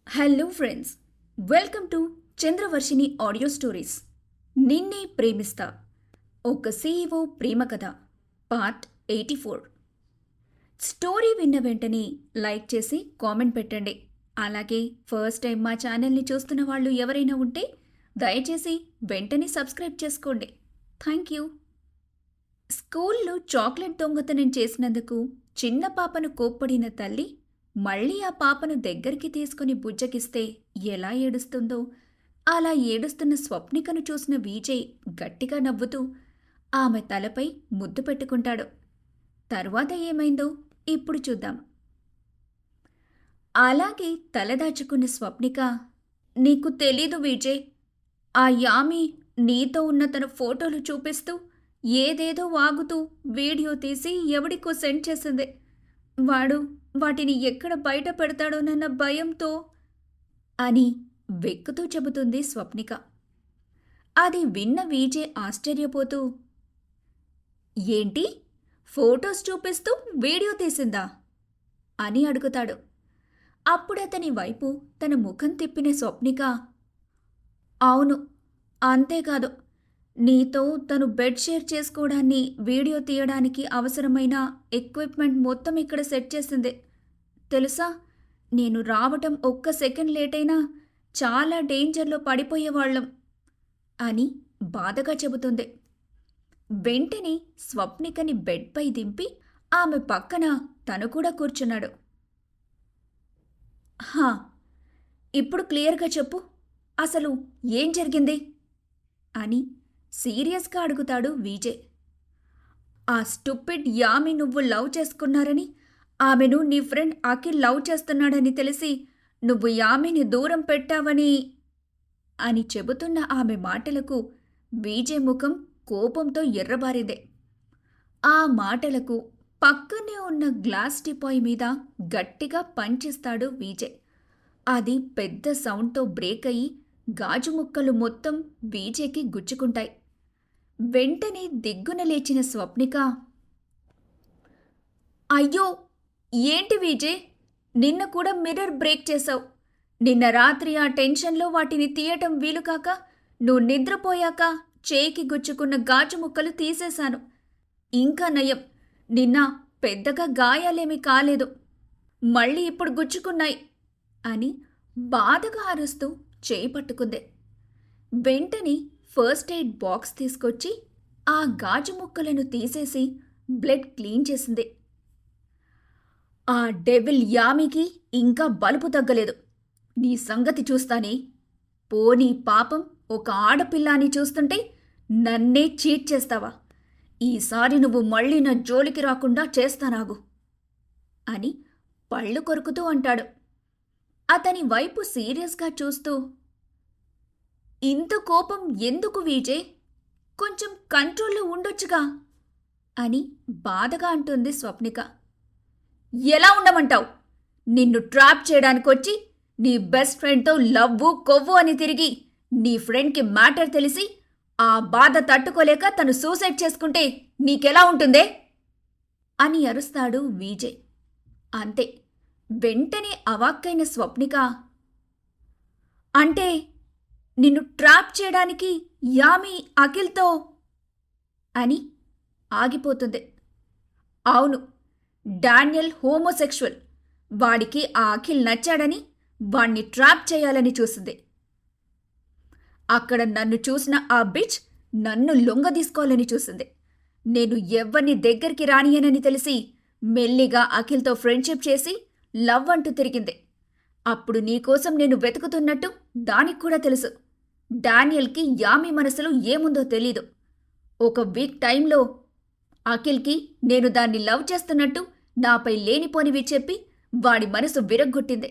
Hello friends, welcome to Chandravarshini audio stories. నిన్నే ప్రేమిస్తా, ఒక CEO ప్రేమ కథ, పార్ట్ 84. స్టోరీ విన్న వెంటనే లైక్ చేసి కామెంట్ పెట్టండి. అలాగే ఫస్ట్ టైం మా ఛానల్ని చూస్తున్న వాళ్ళు ఎవరైనా ఉంటే దయచేసి వెంటనే సబ్స్క్రైబ్ చేసుకోండి. Thank you. స్కూల్లో చాక్లెట్ దొంగతనం చేసినందుకు చిన్న పాపను కోప్పడిన తల్లి మళ్ళీ ఆ పాపను దగ్గరికి తీసుకుని బుజ్జగిస్తే ఎలా ఏడుస్తుందో అలా ఏడుస్తున్న స్వప్నికను చూసిన విజయ్ గట్టిగా నవ్వుతూ ఆమె తలపై ముద్దు పెట్టుకుంటాడు. తరువాత ఏమైందో ఇప్పుడు చూద్దాం. అలాగే తలదాచుకున్న స్వప్నిక, నీకు తెలీదు విజయ్, ఆ యామి నీతో ఉన్న తన ఫోటోలు చూపిస్తూ ఏదేదో వాగుతూ వీడియో తీసి ఎవడికో సెండ్ చేసింది. వాడు వాటిని ఎక్కడ బయట పెడతాడోనన్న భయంతో అని వెక్కుతూ చెబుతుంది స్వప్నిక. అది విన్న విజయ్ ఆశ్చర్యపోతూ, ఏంటి, ఫోటోస్ చూపిస్తూ వీడియో తీసిందా అని అడుగుతాడు. అప్పుడతని వైపు తన ముఖం తిప్పిన స్వప్నిక, అవును, అంతేకాదు, నీతో తను బెడ్ షేర్ చేసుకోవడాన్ని వీడియో తీయడానికి అవసరమైన ఎక్విప్మెంట్ మొత్తం ఇక్కడ సెట్ చేసింది. తెలుసా, నేను రావటం ఒక్క సెకండ్ లేట్ అయినా చాలా డేంజర్లో పడిపోయేవాళ్ళం అని బాధగా చెబుతుంది. వెంటనే స్వప్నికని బెడ్పై దింపి ఆమె పక్కన తను కూడా కూర్చున్నాడు. హా, ఇప్పుడు క్లియర్గా చెప్పు, అసలు ఏం జరిగింది అని సీరియస్గా అడుగుతాడు విజయ్. ఆ స్టూపిడ్ యామి నువ్వు లవ్ చేసుకున్నారని, ఆమెను నీ ఫ్రెండ్ అఖిల్ లవ్ చేస్తున్నాడని తెలిసి నువ్వు యామిని దూరం పెట్టావని అని చెబుతున్న ఆమె మాటలకు విజయ్ ముఖం కోపంతో ఎర్రబారిందే. ఆ మాటలకు పక్కనే ఉన్న గ్లాస్ టిపాయ్ మీద గట్టిగా పంచిస్తాడు విజయ్. అది పెద్ద సౌండ్తో బ్రేక్ అయ్యి గాజు ముక్కలు మొత్తం విజయ్కి గుచ్చుకుంటాయి. వెంటనే దిగ్గున లేచిన స్వప్నిక, అయ్యో, ఏంటి విజయ్, నిన్న కూడా మిర్రర్ బ్రేక్ చేశావు. నిన్న రాత్రి ఆ టెన్షన్లో వాటిని తీయటం వీలుకాక నువ్వు నిద్రపోయాక చేయికి గుచ్చుకున్న గాజు ముక్కలు తీసేశాను. ఇంకా నయం, నిన్న పెద్దగా గాయాలేమీ కాలేదు, మళ్ళీ ఇప్పుడు గుచ్చుకున్నాయి అని బాధగా అరుస్తూ చేయి పట్టుకుంది. వెంటనే ఫస్ట్ ఎయిడ్ బాక్స్ తీసుకొచ్చి ఆ గాజు ముక్కలను తీసేసి బ్లడ్ క్లీన్ చేసింది. ఆ డెవిల్ యామికి ఇంకా బలుపు తగ్గలేదు. నీ సంగతి చూస్తానే. పోనీ పాపం, ఒక ఆడపిల్లాని చూస్తుంటే నన్నే చీట్ చేస్తావా? ఈసారి నువ్వు మళ్ళీ నా జోలికి రాకుండా చేస్తానాగు అని పళ్ళు కొరుకుతూ అంటాడు. అతని వైపు సీరియస్గా చూస్తూ, ఇంత కోపం ఎందుకు విజయ్, కొంచెం కంట్రోల్లో ఉండొచ్చుగా అని బాధగా అంటుంది స్వప్నిక. ఎలా ఉండమంటావు? నిన్ను ట్రాప్ చేయడానికొచ్చి నీ బెస్ట్ ఫ్రెండ్తో లవ్వు కొవ్వు అని తిరిగి నీ ఫ్రెండ్కి మ్యాటర్ తెలిసి ఆ బాధ తట్టుకోలేక తను సూసైడ్ చేసుకుంటే నీకెలా ఉంటుందే అని అరుస్తాడు విజయ్. అంతే, వెంటనే అవాక్కైన స్వప్నిక, అంటే నిన్ను ట్రాప్ చేయడానికి యామి అఖిల్తో అని ఆగిపోతుంది. అవును, డానియల్ హోమోసెక్షువల్. వాడికి ఆ అఖిల్ నచ్చాడని వాణ్ణి ట్రాప్ చేయాలని చూసింది. అక్కడ నన్ను చూసిన ఆ బిచ్ నన్ను లొంగదీసుకోవాలని చూసింది. నేను ఎవ్వరిని దగ్గరికి రానియనని తెలిసి మెల్లిగా అఖిల్తో ఫ్రెండ్షిప్ చేసి లవ్ అంటూ తిరిగింది. అప్పుడు నీకోసం నేను వెతుకుతున్నట్టు దానికి కూడా తెలుసు. డానియల్కి యామి మనసులో ఏముందో తెలీదు. ఒక వీక్ టైంలో అఖిల్కి నేను దాన్ని లవ్ చేస్తున్నట్టు నాపై లేనిపోనివి చెప్పి వాడి మనసు విరగ్గొట్టింది.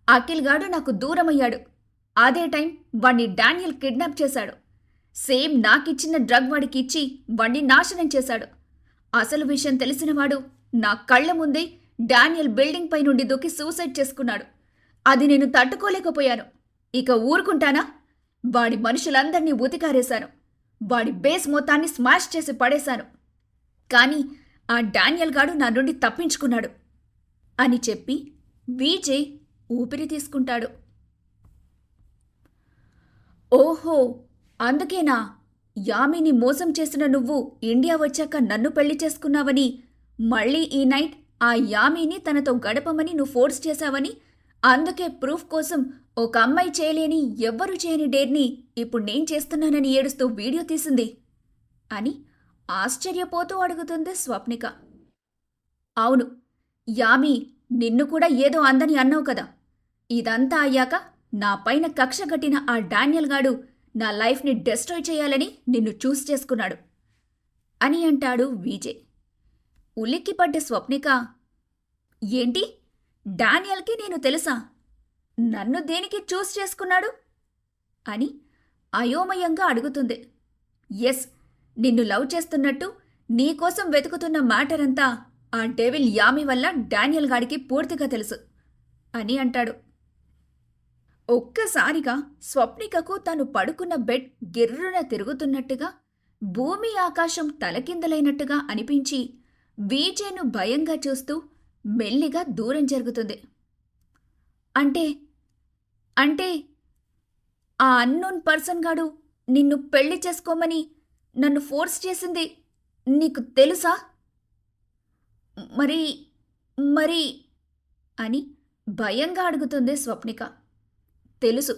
అఖిల్ గాడు నాకు దూరమయ్యాడు. అదే టైం వాణ్ణి డానియల్ కిడ్నాప్ చేశాడు. సేమ్ నాకిచ్చిన డ్రగ్ వాడికి ఇచ్చి వాణ్ణి నాశనం చేశాడు. అసలు విషయం తెలిసినవాడు నా కళ్ళ ముందే డానియల్ బిల్డింగ్ పై నుండి దూకి సూసైడ్ చేసుకున్నాడు. అది నేను తట్టుకోలేకపోయాను. ఇక ఊరుకుంటానా? వాడి మనుషులందర్నీ ఉతికారేశాను. వాడి బేస్ మొత్తాన్ని స్మాష్ చేసి పడేశాను. కానీ ఆ డానియల్ గాడు నా నుండి తప్పించుకున్నాడు అని చెప్పి విజయ్ ఊపిరి తీసుకుంటాడు. ఓహో, అందుకేనా యామిని మోసం చేసిన నువ్వు ఇండియా వచ్చాక నన్ను పెళ్లి చేసుకున్నావని, మళ్ళీ ఈ నైట్ ఆ యామిని తనతో గడపమని నువ్వు ఫోర్స్ చేశావని, అందుకే ప్రూఫ్ కోసం ఒక అమ్మాయి చేయలేని ఎవ్వరూ చేయని డేర్ని ఇప్పుడు నేను చేస్తున్నానని ఏడుస్తూ వీడియో తీసింది అని ఆశ్చర్యపోతూ అడుగుతుంది స్వప్నిక. అవును, యామి నిన్ను కూడా ఏదో అందని అన్నావు కదా. ఇదంతా అయ్యాక నా పైన కక్ష కట్టిన ఆ డానియల్ గాడు నా లైఫ్ని డెస్ట్రాయ్ చేయాలని నిన్ను చూస్ చేసుకున్నాడు అని అంటాడు విజయ్. ఉలిక్కిపడ్డ స్వప్నిక, ఏంటి, డానియల్కి నేను తెలుసా? నన్ను దేనికి చూస్ చేసుకున్నాడు అని అయోమయంగా అడుగుతుంది. ఎస్, నిన్ను లవ్ చేస్తున్నట్టు నీకోసం వెతుకుతున్న మ్యాటర్ అంతా ఆ డెవిల్ యామి వల్ల డానియల్ గాడికి పూర్తిగా తెలుసు అని అంటాడు. ఒక్కసారిగా స్వప్నికకు తను పడుకున్న బెడ్ గిర్రున తిరుగుతున్నట్టుగా, భూమి ఆకాశం తలకిందలైనట్టుగా అనిపించి విజయ్ను భయంగా చూస్తూ మెల్లిగా దూరం జరుగుతుంది. అంటే అంటే ఆ అన్నోన్ పర్సన్ గాడు నిన్ను పెళ్లి చేసుకోమని నన్ను ఫోర్స్ చేసింది నీకు తెలుసా? మరి మరి అని భయంగా అడుగుతుంది స్వప్నిక. తెలుసు,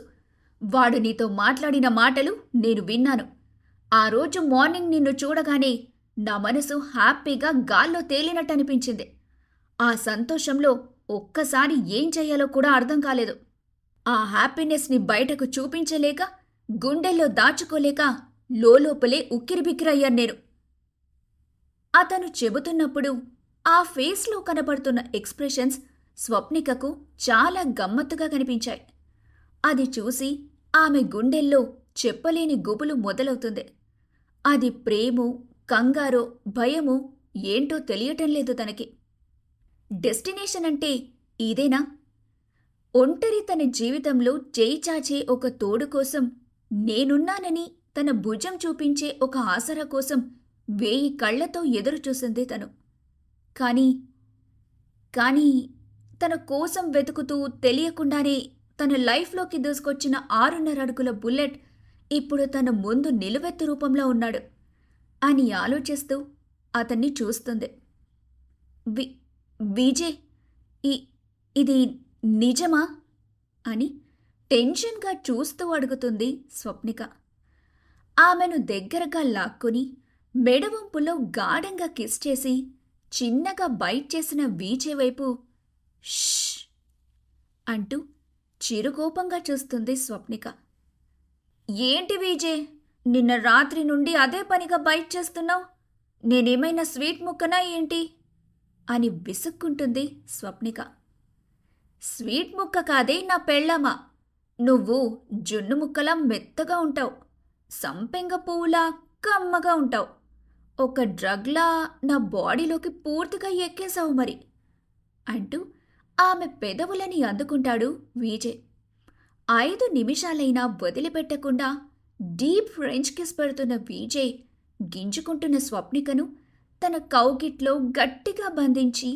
వాడు నీతో మాట్లాడిన మాటలు నేను విన్నాను. ఆ రోజు మార్నింగ్ నిన్ను చూడగానే నా మనసు హ్యాపీగా గాల్లో తేలినట్టు అనిపించింది. ఆ సంతోషంలో ఒక్కసారి ఏం చెయ్యాలో కూడా అర్థం కాలేదు. ఆ హ్యాపీనెస్ని బయటకు చూపించలేక, గుండెల్లో దాచుకోలేక లోపలే ఉక్కిరిబిక్కిరయ్యాను నేను. అతను చెబుతున్నప్పుడు ఆ ఫేస్లో కనబడుతున్న ఎక్స్ప్రెషన్స్ స్వప్నికకు చాలా గమ్మత్తుగా కనిపించాయి. అది చూసి ఆమె గుండెల్లో చెప్పలేని గుబులు మొదలవుతుంది. అది ప్రేమో, కంగారో, భయమో ఏంటో తెలియటం లేదు తనకి. డెస్టినేషన్ అంటే ఇదేనా? ఒంటరి తన జీవితంలో చేయి చాచే ఒక తోడు కోసం, నేనున్నానని తన భుజం చూపించే ఒక ఆసరా కోసం 1000 కళ్లతో ఎదురు చూసింది తను. కానీ తన కోసం వెతుకుతూ తెలియకుండానే తన లైఫ్లోకి దూసుకొచ్చిన 6.5 అడుగుల బుల్లెట్ ఇప్పుడు తన ముందు నిలువెత్తు రూపంలో ఉన్నాడు అని ఆలోచిస్తూ అతన్ని చూస్తుంది. విజయ్, ఇది నిజమా అని టెన్షన్గా చూస్తూ అడుగుతుంది స్వప్నిక. ఆమెను దగ్గరగా లాక్కుని మెడవంపులో గాఢంగా కిస్ చేసి చిన్నగా బైట్ చేసిన విజయ్ వైపు ష్ అంటూ చిరుకోపంగా చూస్తుంది స్వప్నిక. ఏంటి విజయ్, నిన్న రాత్రి నుండి అదే పనిగా బైట్ చేస్తున్నావు? నేనేమైనా స్వీట్ ముక్కనా ఏంటి అని విసుక్కుంటుంది స్వప్నిక. స్వీట్ ముక్క కాదే నా పెళ్ళామా, నువ్వు జున్ను ముక్కలా మెత్తగా ఉంటావు, సంపెంగ పువ్వులా కమ్మగా ఉంటావు, ఒక డ్రగ్లా నా బాడీలోకి పూర్తిగా ఎక్కేశావు మరి అంటూ ఆమె పెదవులని అందుకుంటాడు విజయ్. 5 నిమిషాలైనా వదిలిపెట్టకుండా డీప్ ఫ్రెంచ్ కిస్ పెడుతున్న విజయ్ గింజుకుంటున్న స్వప్నికను తన కౌగిట్లో గట్టిగా బంధించి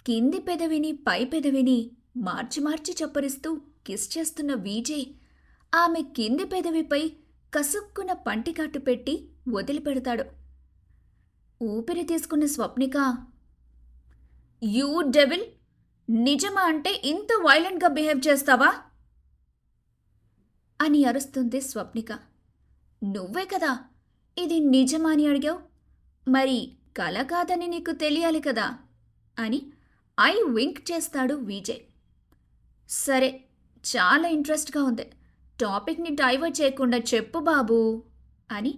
కింది పెదవిని పై పెదవిని మార్చి మార్చి చప్పరిస్తూ కిస్ చేస్తున్న విజయ్ ఆమె కింది పెదవిపై కసుక్కున పంటికాటు పెట్టి వదిలిపెడతాడు. ఊపిరి తీసుకున్న స్వప్నిక, యూ డెవిల్, నిజమా అంటే ఇంత వైలెంట్గా బిహేవ్ చేస్తావా అని అరుస్తుంది స్వప్నిక. నువ్వే కదా ఇది నిజమా అని అడిగావు, మరి కల కాదని నీకు తెలియాలి కదా అని ఐ వింక్ చేస్తాడు విజయ్. సరే, చాలా ఇంట్రెస్ట్గా ఉంది, టాపిక్ని డైవర్ట్ చేయకుండా చెప్పు బాబూ అని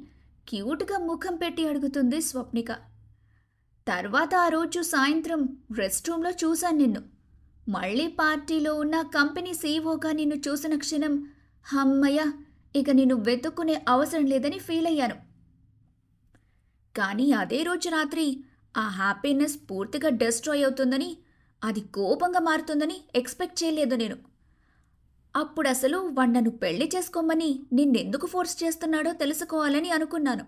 క్యూట్గా ముఖం పెట్టి అడుగుతుంది స్వప్నిక. తర్వాత ఆ రోజు సాయంత్రం రెస్ట్ రూమ్లో చూశాను నిన్ను. మళ్ళీ పార్టీలో ఉన్న కంపెనీ సీఈఓగా నిన్ను చూసిన క్షణం హమ్మయ్య, ఇక నిన్ను వెతుక్కునే అవసరం లేదని ఫీల్ అయ్యాను. కానీ అదే రోజు రాత్రి ఆ హ్యాపీనెస్ పూర్తిగా డిస్ట్రాయ్ అవుతుందని, అది కోపంగా మారుతుందని ఎక్స్పెక్ట్ చేయలేదు నేను. అప్పుడు అసలు వాడు నన్ను పెళ్లి చేసుకోమని నిన్నెందుకు ఫోర్స్ చేస్తున్నాడో తెలుసుకోవాలని అనుకున్నాను.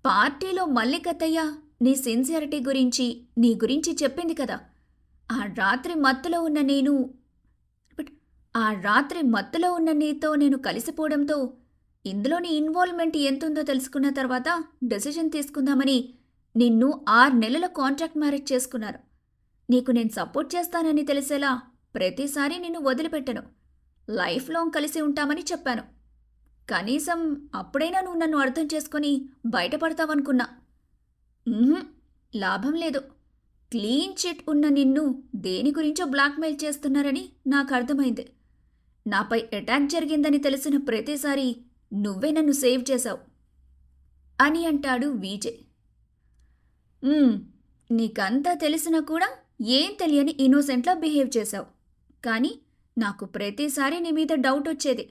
పార్టీలో మల్లికత్తయ్య నీ సిన్సియారిటీ గురించి, నీ గురించి చెప్పింది కదా. ఆ రాత్రి మత్తులో ఉన్న నీతో నేను కలిసిపోవడంతో ఇందులో నీ ఇన్వాల్వ్మెంట్ ఎంతుందో తెలుసుకున్న తర్వాత డెసిషన్ తీసుకుందామని నిన్ను 6 నెలల కాంట్రాక్ట్ మ్యారేజ్ చేసుకున్నారు. నీకు నేను సపోర్ట్ చేస్తానని తెలిసేలా ప్రతిసారి నిన్ను వదిలిపెట్టను. లైఫ్ లాంగ్ కలిసి ఉంటామని చెప్పాను. కనీసం అప్పుడైనా నువ్వు నన్ను అర్థం చేసుకొని బయటపడతావనుకున్నా. ఉహుం, లాభం లేదు. క్లీన్ చిట్ ఉన్న నిన్ను దేని గురించో బ్లాక్మెయిల్ చేస్తున్నారని నాకు అర్థమైంది. నాపై అటాక్ జరిగిందని తెలిసిన ప్రతిసారి నువ్వే నన్ను సేవ్ చేశావు అని అంటాడు విజయ్. నీకంతా తెలిసినా కూడా ఏం తెలియని ఇన్నోసెంట్లా బిహేవ్ చేశావు. కానీ నాకు ప్రతిసారి నీ మీద డౌట్ వచ్చేది.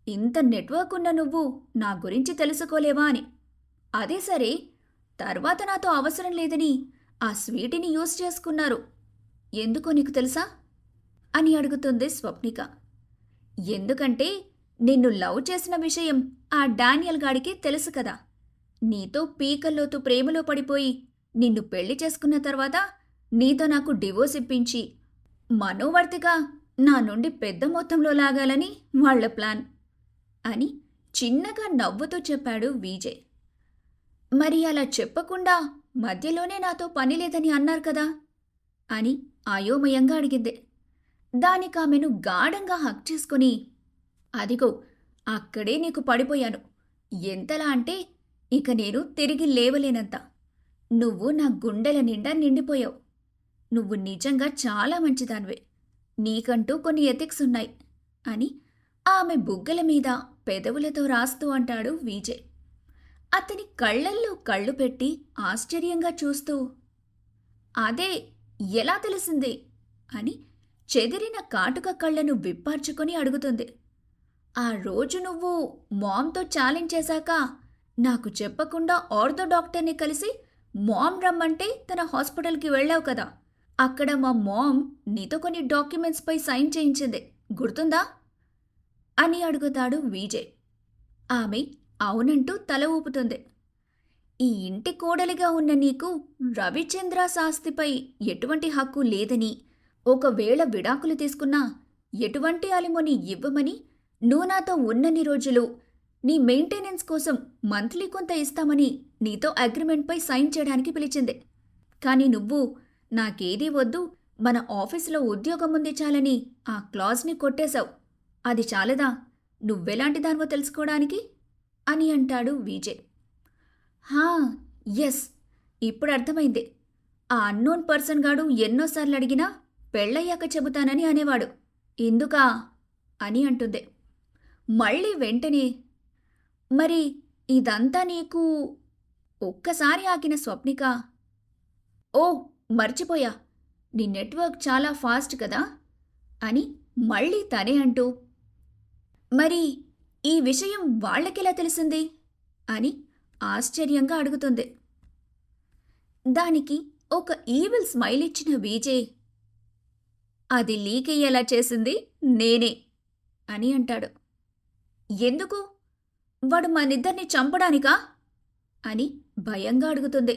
ఇంత నెట్వర్క్ ఉన్న నువ్వు నా గురించి తెలుసుకోలేవా అని. అదే సరే, తర్వాత నాతో అవసరం లేదని ఆ స్వీటీని యూజ్ చేసుకున్నారు. ఎందుకో నీకు తెలుసా అని అడుగుతుంది స్వప్నిక. ఎందుకంటే నిన్ను లవ్ చేసిన విషయం ఆ డానియల్ గాడికి తెలుసు కదా. నీతో పీకల్లోతు ప్రేమలో పడిపోయి నిన్ను పెళ్లి చేసుకున్న తర్వాత నీతో నాకు డివోర్స్ ఇప్పించి మనోవర్తిగా నా నుండి పెద్ద మొత్తంలో లాగాలని వాళ్ల ప్లాన్ అని చిన్నగా నవ్వుతూ చెప్పాడు విజయ్. మరి అలా చెప్పకుండా మధ్యలోనే నాతో పని లేదని అన్నారు కదా అని అయోమయంగా అడిగింది. దానికామెను గాఢంగా హక్ చేసుకుని, అదిగో అక్కడే నీకు పడిపోయాను. ఎంతలా అంటే ఇక నేను తిరిగి లేవలేనంత. నువ్వు నా గుండెల నిండా నిండిపోయావు. నువ్వు నిజంగా చాలా మంచిదానివే. నీకంటూ కొన్ని ఎథిక్స్ ఉన్నాయి అని ఆమె బుగ్గల మీద పెదవులతో రాస్తూ అంటాడు విజయ్. అతని కళ్ళల్లో కళ్ళు పెట్టి ఆశ్చర్యంగా చూస్తూ, అదే ఎలా తెలిసింది అని చెదిరిన కాటుక కళ్ళను విప్పార్చుకొని అడుగుతుంది. ఆ రోజు నువ్వు మామ్తో ఛాలెంజ్ చేశాక నాకు చెప్పకుండా ఆర్థో డాక్టర్ని కలిసి మామ్ రమ్మంటే తన హాస్పిటల్కి వెళ్ళావు కదా. అక్కడ మా మామ్ నీతో కొన్ని డాక్యుమెంట్స్పై సైన్ చేయించింది, గుర్తుందా అని అడుగుతాడు విజయ్. ఆమె అవునంటూ తల ఊపుతుంది. ఈ ఇంటి కోడలిగా ఉన్న నీకు రవిచంద్ర శాస్త్రిపై ఎటువంటి హక్కు లేదని, ఒకవేళ విడాకులు తీసుకున్నా ఎటువంటి అలిమోని ఇవ్వమని, నువ్వు నాతో ఉన్నన్ని రోజులు నీ మెయింటెనెన్స్ కోసం మంత్లీ కొంత ఇస్తామని నీతో అగ్రిమెంట్పై సైన్ చేయడానికి పిలిచింది. కానీ నువ్వు నాకేదీ వద్దు, మన ఆఫీసులో ఉద్యోగం ఉంది చాలని ఆ క్లాజ్ని కొట్టేశావు. అది చాలదా నువ్వెలాంటి దానివో తెలుసుకోవడానికి అని అంటాడు విజయ్. ఎస్, ఇప్పుడు అర్థమైంది. ఆ అన్నోన్ పర్సన్ గాడు ఎన్నోసార్లు అడిగినా పెళ్ళయ్యాక చెబుతానని అనేవాడు. ఎందుకా అని అంటుంది. మళ్ళీ వెంటనే, మరి ఇదంతా నీకు ఒక్కసారి ఆగిన స్వప్నిక, ఓ మర్చిపోయా, నీ నెట్వర్క్ చాలా ఫాస్ట్ కదా అని మళ్ళీ తనే అంటూ, మరి ఈ విషయం వాళ్ళకెలా తెలిసింది అని ఆశ్చర్యంగా అడుగుతుంది. దానికి ఒక ఈవిల్ స్మైల్ ఇచ్చిన విజయ్, అది లీక్ అయ్యేలా చేసింది నేనే అని అంటాడు. ఎందుకు? వాడు మనిద్దరిని చంపడానికా అని భయంగా అడుగుతుంది.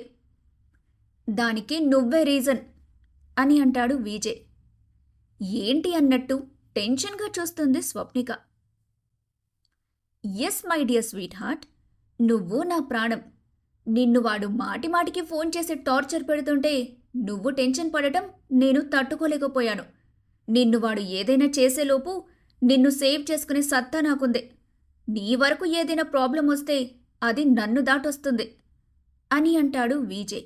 దానికి నువ్వే రీజన్ అని అంటాడు విజయ్. ఏంటి అన్నట్టు టెన్షన్గా చూస్తుంది Swapnika. Yes my dear sweetheart, నువ్వు నా ప్రాణం. నిన్ను వాడు మాటిమాటికి ఫోన్ చేసి టార్చర్ పెడుతుంటే నువ్వు టెన్షన్ పడటం నేను తట్టుకోలేకపోయాను. నిన్ను వాడు ఏదైనా చేసేలోపు నిన్ను సేవ్ చేసుకునే సత్తా నాకుంది. నీ వరకు ఏదైనా ప్రాబ్లం వస్తే అది నన్ను దాటొస్తుంది అని అంటాడు విజయ్.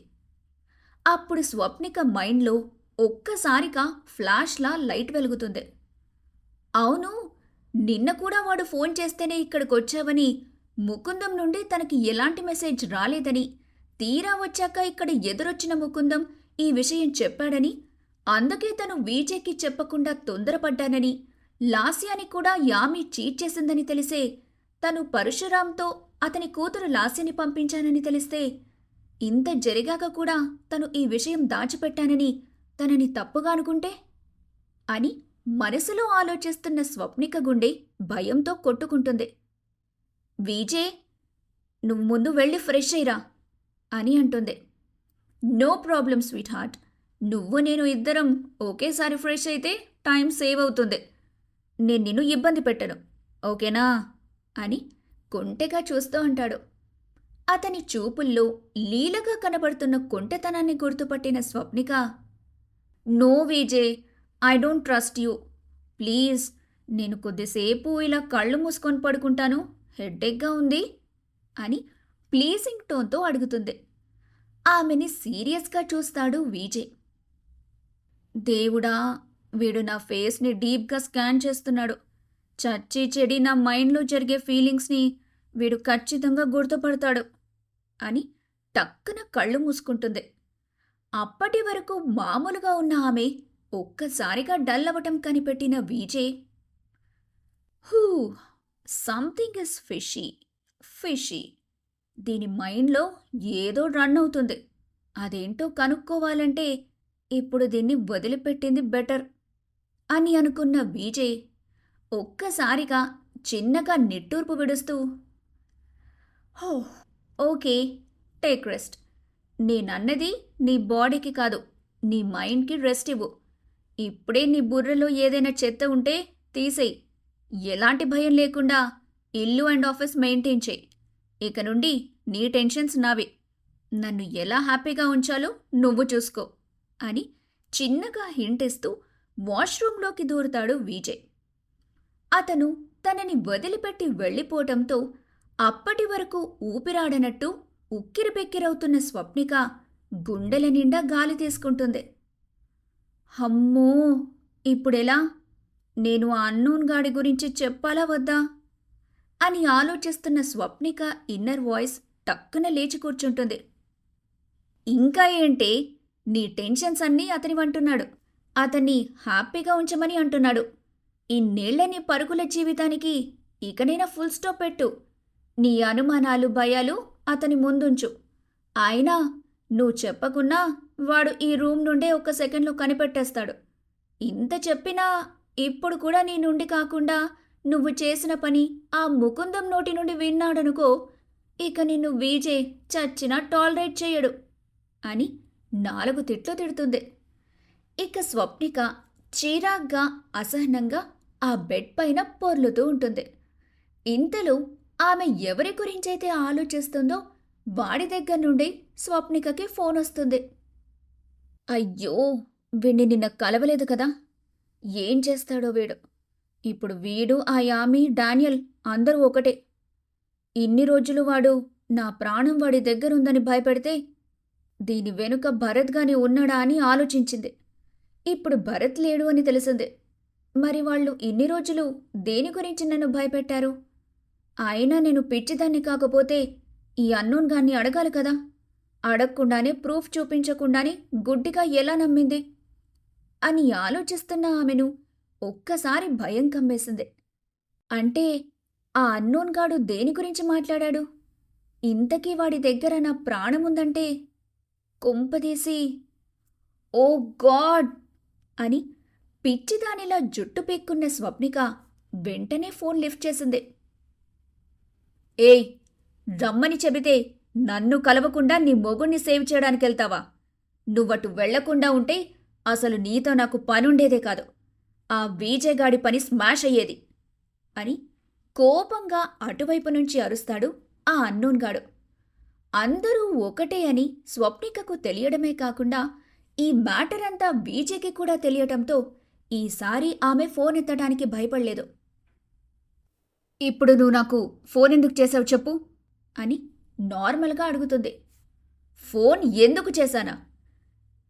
అప్పుడు స్వప్నిక మైండ్లో ఒక్కసారిగా ఫ్లాష్లా లైట్ వెలుగుతుంది. అవును, నిన్న కూడా వాడు ఫోన్ చేస్తేనే ఇక్కడికొచ్చావని, ముకుందం నుండి తనకి ఎలాంటి మెసేజ్ రాలేదని, తీరా వచ్చాక ఇక్కడ ఎదురొచ్చిన ముకుందం ఈ విషయం చెప్పాడని, అందుకే తను విజయ్కి చెప్పకుండా తొందరపడ్డానని, లాస్యాని కూడా యామి చీట్ చేసిందని తెలిసే తను పరశురాంతో అతని కూతురు లాస్యని పంపించానని తెలిస్తే, ఇంత జరిగాక కూడా తను ఈ విషయం దాచిపెట్టానని తనని తప్పుగా అనుకుంటే అని మనసులో ఆలోచిస్తున్న స్వప్నిక గుండె భయంతో కొట్టుకుంటుంది. విజయ్, నువ్వు ముందు వెళ్ళి ఫ్రెష్ అయ్యిరా అని అంటుంది. నో ప్రాబ్లం స్వీట్ హార్ట్, నువ్వు నేను ఇద్దరం ఒకేసారి ఫ్రెష్ అయితే టైం సేవ్ అవుతుంది. నేను నిన్ను ఇబ్బంది పెట్టను, ఓకేనా అని కొంటెగా చూస్తూ ఉంటాడు. అతని చూపుల్లో లీలగా కనబడుతున్న కొంటెతనాన్ని గుర్తుపట్టిన Swapnika, no Vijay, I don't trust you. Please, నేను కొద్దిసేపు ఇలా కళ్ళు మూసుకొని పడుకుంటాను, హెడ్ఏక్గా ఉంది అని ప్లీజింగ్ టోన్తో అడుగుతుంది. ఆమెని సీరియస్గా చూస్తాడు విజయ్. దేవుడా, వీడు నా ఫేస్ని డీప్గా స్కాన్ చేస్తున్నాడు. చచ్చి చెడి నా మైండ్లో జరిగే ఫీలింగ్స్ని వీడు ఖచ్చితంగా గుర్తుపడతాడు అని టక్కున కళ్ళు మూసుకుంటుంది. అప్పటి వరకు మామూలుగా ఉన్న ఆమె ఒక్కసారిగా డల్ అవ్వటం కనిపెట్టిన Vijay, who, something is fishy fishy. దీని మైండ్లో ఏదో రన్ అవుతుంది. అదేంటో కనుక్కోవాలంటే ఇప్పుడు దీన్ని వదిలిపెట్టింది బెటర్ అని అనుకున్న విజయ్ ఒక్కసారిగా చిన్నగా నిట్టూర్పు విడుస్తూ, హో, ఓకే, టేక్ రెస్ట్. నేనన్నది నీ బాడీకి కాదు, నీ మైండ్కి రెస్ట్ ఇవ్వు. ఇప్పుడే నీ బుర్రలో ఏదైనా చెత్త ఉంటే తీసేయి. ఎలాంటి భయం లేకుండా ఇల్లు అండ్ ఆఫీస్ మెయింటైన్ చేయి. ఇక నుండి నీ టెన్షన్స్ నావి. నన్ను ఎలా హ్యాపీగా ఉంచాలో నువ్వు చూసుకో అని చిన్నగా హింట్ ఇస్తూ వాష్రూంలోకి దూరుతాడు విజయ్. అతను తనని వదిలిపెట్టి వెళ్ళిపోవటంతో అప్పటి వరకు ఊపిరాడనట్టు ఉక్కిరిబిక్కిరవుతున్న స్వప్నిక గుండెల నిండా గాలి తీసుకుంటుంది. అమ్మో, ఇప్పుడెలా? నేను ఆ అన్నోన్ గాడి గురించి చెప్పాలా వద్దా అని ఆలోచిస్తున్న స్వప్నిక ఇన్నర్ వాయిస్ టక్కున లేచి కూర్చుంటుంది. ఇంకా ఏంటే, నీ టెన్షన్స్ అన్నీ అతనివంటున్నాడు. అతన్ని హ్యాపీగా ఉంచమని అంటున్నాడు. ఇన్నేళ్ల నీ పరుగుల జీవితానికి ఇకనైనా ఫుల్ స్టాప్ పెట్టు. నీ అనుమానాలు, భయాలు అతని ముందుంచు. అయినా నువ్వు చెప్పకున్నా వాడు ఈ రూమ్ నుండే ఒక్క సెకండ్లో కనిపెట్టేస్తాడు. ఇంత చెప్పినా ఇప్పుడు కూడా నీ నుండి కాకుండా నువ్వు చేసిన పని ఆ ముకుందం నోటి నుండి విన్నాడనుకో, ఇక నిన్ను విజయ్ చచ్చినా టాలరేట్ చేయడు అని 4 తిట్లు తిడుతుంది. ఇక స్వప్నిక చిరాగ్గా, అసహనంగా ఆ బెడ్ పైన పొర్లుతూ ఉంటుంది. ఇంతలో ఆమె ఎవరి గురించైతే ఆలోచిస్తుందో వాడి దగ్గర నుండి స్వప్నికకి ఫోన్ వస్తుంది. అయ్యో, వీణ్ణి నిన్న కలవలేదు కదా, ఏం చేస్తాడో వీడు. ఇప్పుడు వీడు, ఆ యామి, డానియల్ అందరూ ఒకటే. ఇన్ని రోజులు వాడు నా ప్రాణం వాడి దగ్గరుందని భయపెడితే దీని వెనుక భరత్ గాని ఉన్నాడా అని ఆలోచించింది. ఇప్పుడు భరత్ లేడు అని తెలిసింది. మరి వాళ్ళు ఇన్ని రోజులు దేని గురించి నన్ను భయపెట్టారు? అయినా నేను పిచ్చిదాన్ని కాకపోతే ఈ అన్నోన్ గాన్ని అడగాలి కదా. అడగకుండానే, ప్రూఫ్ చూపించకుండానే గుడ్డిగా ఎలా నమ్మింది అని ఆలోచిస్తున్న ఆమెను ఒక్కసారి భయం కమ్మేసింది. అంటే ఆ అన్నోన్ గాడు దేని గురించి మాట్లాడాడు? ఇంతకీ వాడి దగ్గర నా ప్రాణముందంటే కొంపదీసి, ఓ గాడ్ అని పిచ్చిదానిలా జుట్టు పీక్కున్న స్వప్నిక వెంటనే ఫోన్ లిఫ్ట్ చేసింది. ఏయ్, రమ్మని చెబితే నన్ను కలవకుండా నీ మొగుణ్ణి సేవ్ చేయడానికెళ్తావా? నువ్వటు వెళ్లకుండా ఉంటే అసలు నీతో నాకు పనుండేదే కాదు. ఆ విజయ్ గాడి పని స్మాష్ అయ్యేది అని కోపంగా అటువైపు నుంచి అరుస్తాడు ఆ అన్నోన్ గాడు. అందరూ ఒకటే అని స్వప్నికకు తెలియడమే కాకుండా ఈ మ్యాటర్ అంతా విజయ్కి కూడా తెలియటంతో ఈసారి ఆమె ఫోన్ ఎత్తడానికి భయపడలేదు. ఇప్పుడు నువ్వు నాకు ఫోన్ ఎందుకు చేసావు చెప్పు అని నార్మల్గా అడుగుతుంది. ఫోన్ ఎందుకు చేశానా?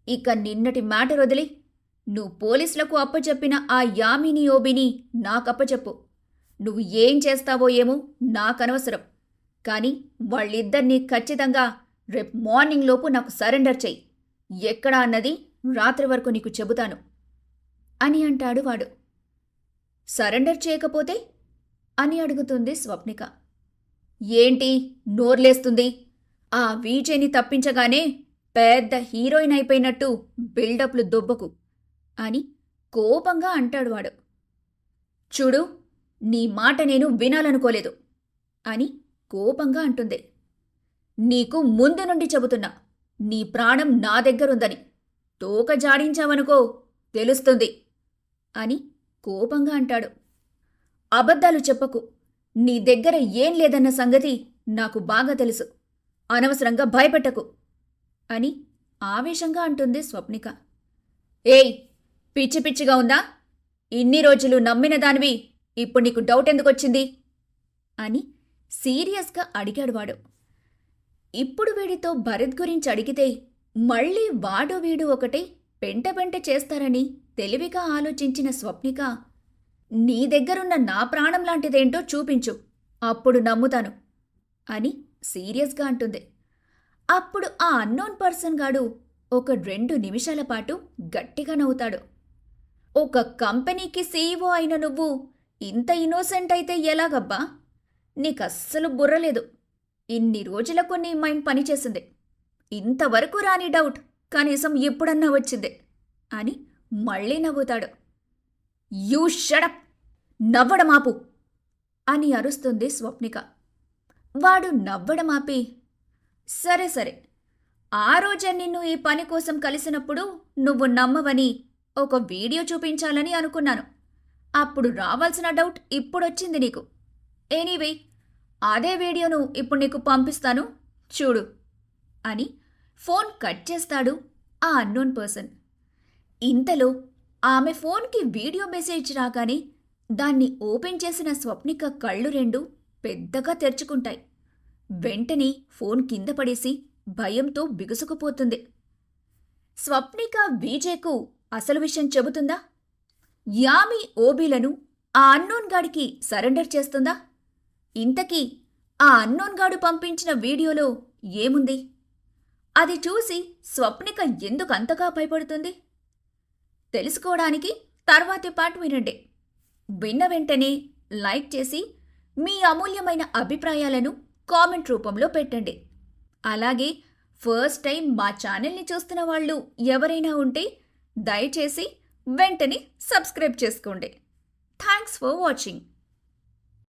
ఇక నిన్నటి మ్యాటర్ వదిలి నువ్వు పోలీసులకు అప్పచెప్పిన ఆ యామిని, ఓబిని నాకప్పచెప్పు. నువ్వు ఏం చేస్తావో ఏమో నాకనవసరం. కానీ వాళ్ళిద్దరినీ ఖచ్చితంగా రేపు మార్నింగ్ లోపు నాకు సరెండర్ చెయ్యి. ఎక్కడా అన్నది రాత్రి వరకు నీకు చెబుతాను అని అంటాడు వాడు. సరెండర్ చేయకపోతే అని అడుగుతుంది స్వప్నిక. ఏంటి నోర్లేస్తుంది? ఆ విజయ్ని తప్పించగానే పెద్ద హీరోయిన్ అయిపోయినట్టు బిల్డప్లు దొబ్బకు అని కోపంగా అంటాడు వాడు. చూడు, నీ మాట నేను వినాలనుకోలేదు అని కోపంగా అంటుంది. నీకు ముందు నుండి చెబుతున్నా, నీ ప్రాణం నా దగ్గరుందని. తోక జాడించావనుకో తెలుస్తుంది అని కోపంగా అంటాడు. అబద్ధాలు చెప్పకు. నీ దగ్గర ఏం లేదన్న సంగతి నాకు బాగా తెలుసు. అనవసరంగా భయపెట్టకు అని ఆవేశంగా అంటుంది స్వప్నిక. ఏయ్, పిచ్చి పిచ్చిగా ఉందా? ఇన్ని రోజులు నమ్మిన దానివి ఇప్పుడు నీకు డౌట్ ఎందుకొచ్చింది అని సీరియస్గా అడిగాడు వాడు. ఇప్పుడు వీడితో భరత్ గురించి అడిగితే మళ్ళీ వాడు వీడు ఒకటే పెంట చేస్తారని తెలివిగా ఆలోచించిన స్వప్నిక, నీ దగ్గరున్న నా ప్రాణం లాంటిదేంటో చూపించు, అప్పుడు నమ్ముతాను అని సీరియస్గా అంటుంది. అప్పుడు ఆ అన్నోన్ పర్సన్ గాడు ఒక 2 నిమిషాల పాటు గట్టిగా నవ్వుతాడు. ఒక కంపెనీకి సీఈఓ అయిన నువ్వు ఇంత ఇన్నోసెంట్ అయితే ఎలాగబ్బా? నీకస్సలు బుర్రలేదు. ఇన్ని రోజులకు నీ మైండ్ పనిచేసింది. ఇంతవరకు రాని డౌట్ కనీసం ఎప్పుడన్నా వచ్చింది అని మళ్ళీ నవ్వుతాడు. యూ షడప్, నవ్వడమాపు అని అరుస్తుంది స్వప్నిక. వాడు నవ్వడమాపి, సరే సరే, ఆ రోజే నిన్ను ఈ పని కోసం కలిసినప్పుడు నువ్వు నమ్మవని ఒక వీడియో చూపించాలని అనుకున్నాను. అప్పుడు రావాల్సిన డౌట్ ఇప్పుడొచ్చింది నీకు. ఎనీవే, అదే వీడియోను ఇప్పుడు నీకు పంపిస్తాను, చూడు అని ఫోన్ కట్ చేస్తాడు ఆ అన్నోన్ పర్సన్. ఇంతలో ఆమె ఫోన్కి వీడియో మెసేజ్ రాగానే దాన్ని ఓపెన్ చేసిన స్వప్నిక కళ్ళు 2 పెద్దగా తెరుచుకుంటాయి. వెంటనే ఫోన్ కింద పడేసి భయంతో బిగుసుకుపోతుంది. స్వప్నిక విజయ్కు అసలు విషయం చెబుతుందా? యామి ఓబీలను ఆ అన్నోన్ గాడికి సరెండర్ చేస్తుందా? ఇంతకీ ఆ అన్నోన్ గాడు పంపించిన వీడియోలో ఏముంది? అది చూసి స్వప్నిక ఎందుకు అంతగా భయపడుతుంది? తెలుసుకోవడానికి తర్వాతి పార్ట్ వినండి. విన్న వెంటనే లైక్ చేసి మీ అమూల్యమైన అభిప్రాయాలను కామెంట్ రూపంలో పెట్టండి. అలాగే ఫస్ట్ టైం మా ఛానల్ని చూస్తున్న వాళ్ళు ఎవరైనా ఉంటే దయచేసి వెంటనే సబ్స్క్రైబ్ చేసుకోండి. Thanks for watching.